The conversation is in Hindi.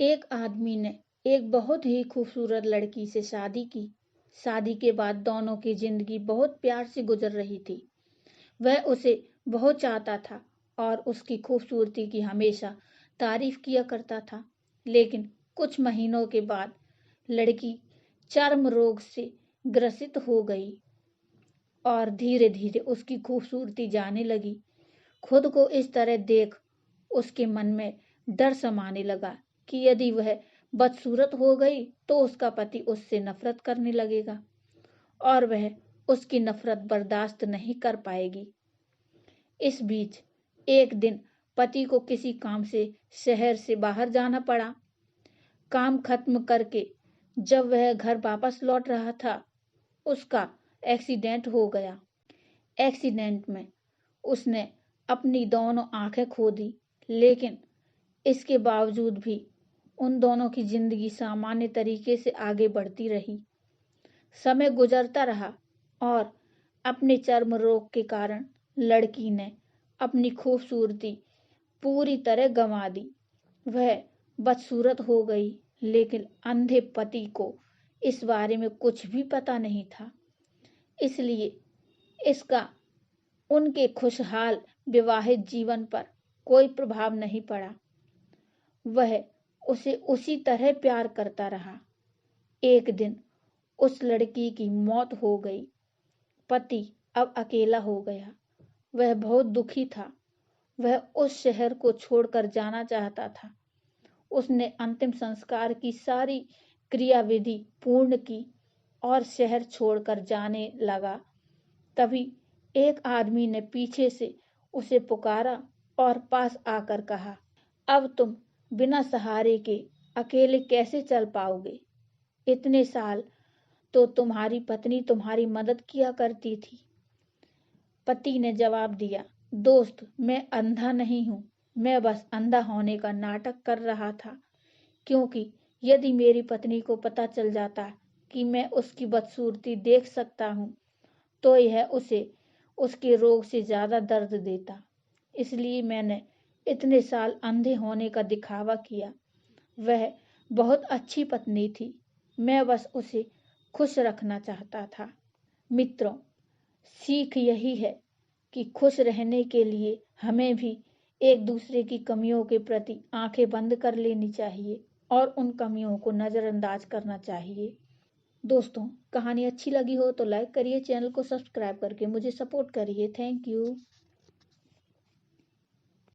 एक आदमी ने एक बहुत ही खूबसूरत लड़की से शादी की। शादी के बाद दोनों की जिंदगी बहुत प्यार से गुजर रही थी। वह उसे बहुत चाहता था और उसकी खूबसूरती की हमेशा तारीफ किया करता था। लेकिन कुछ महीनों के बाद लड़की चर्म रोग से ग्रसित हो गई और धीरे धीरे उसकी खूबसूरती जाने लगी। खुद को इस तरह देख उसके मन में डर समाने लगा कि यदि वह बदसूरत हो गई तो उसका पति उससे नफरत करने लगेगा और वह उसकी नफरत बर्दाश्त नहीं कर पाएगी। इस बीच एक दिन पति को किसी काम से शहर से बाहर जाना पड़ा। काम खत्म करके जब वह घर वापस लौट रहा था, उसका एक्सीडेंट हो गया। एक्सीडेंट में उसने अपनी दोनों आंखें खो दी, लेकिन इसके बावजूद भी उन दोनों की जिंदगी सामान्य तरीके से आगे बढ़ती रही। समय गुजरता रहा और अपने चर्म रोग के कारण लड़की ने अपनी खूबसूरती पूरी तरह गंवा दी। वह बदसूरत हो गई, लेकिन अंधे पति को इस बारे में कुछ भी पता नहीं था। इसलिए इसका उनके खुशहाल विवाहित जीवन पर कोई प्रभाव नहीं पड़ा। वह उसे उसी तरह प्यार करता रहा। एक दिन उस लड़की की मौत हो गई। पति अब अकेला हो गया। वह बहुत दुखी था। वह उस शहर को छोड़कर जाना चाहता था। उसने अंतिम संस्कार की सारी क्रियाविधि पूर्ण की और शहर छोड़कर जाने लगा। तभी एक आदमी ने पीछे से उसे पुकारा और पास आकर कहा, अब तुम बिना सहारे के अकेले कैसे चल पाओगे? इतने साल तो तुम्हारी पत्नी तुम्हारी मदद किया करती थी। पति ने जवाब दिया, दोस्त, मैं अंधा नहीं हूं। मैं बस अंधा होने का नाटक कर रहा था, क्योंकि यदि मेरी पत्नी को पता चल जाता कि मैं उसकी बदसूरती देख सकता हूं, तो यह उसे उसके रोग से ज्यादा दर्द देता। इसलिए मैंने इतने साल अंधे होने का दिखावा किया। वह बहुत अच्छी पत्नी थी। मैं बस उसे खुश रखना चाहता था। मित्रों, सीख यही है कि खुश रहने के लिए हमें भी एक दूसरे की कमियों के प्रति आंखें बंद कर लेनी चाहिए और उन कमियों को नजरअंदाज करना चाहिए। दोस्तों, कहानी अच्छी लगी हो तो लाइक करिए, चैनल को सब्सक्राइब करके मुझे सपोर्ट करिए। Thank you.